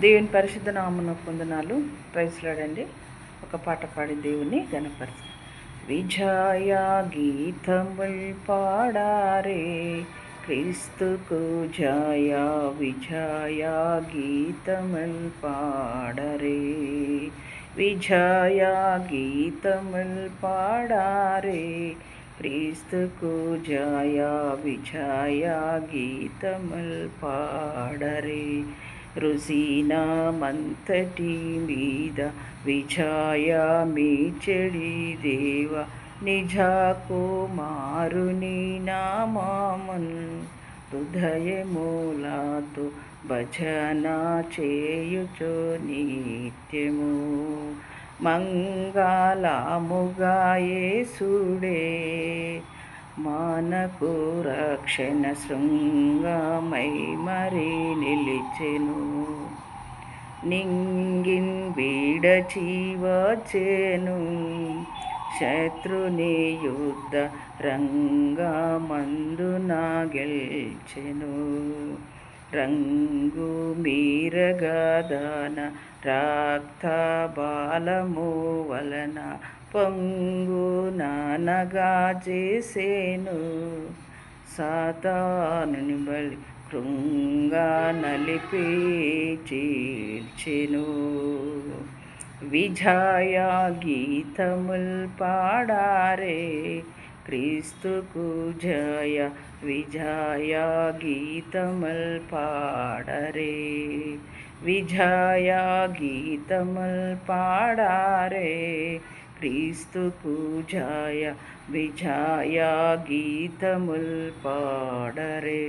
దేవుని పరిశుద్ధ నామమున వందనాలు. Praise Lord. ఒక పాట పాడి దేవుని గణపరచు. విజయ గీతముల్ పాడారే క్రీస్తుకు జయ, విజయ గీతముల్ పాడరే, విజయ గీతముల్ పాడారే క్రీస్తుకు జయ, విజయ గీతముల్ పాడరే. రుసినామంతటి మీద విజయ మీచెడి దేవ, నిజ కుమారుని నామమున్ హృదయములతో భజన చేయుచు నిత్యము. మంగళముగా యేసుడే మనకు రక్షణ శృంగమై మరి నిలిచెను. నింగిన్ విడచి వచ్చెను, శత్రుని యుద్ధ రంగమందున గెల్చెను. రంగు మీరగదన రక్త బాలము వలన పొంగు నానగా చేసేను. సాతానుని బలి కృంగ నలిపి చీల్చెను. విజయ గీతముల్ పాడారే క్రీస్తుకు జయ, విజయ గీతముల్ పాడరే, విజయ గీతముల్ పాడారే క్రీస్తుకు జయ, విజయ గీతముల్ పాడరే.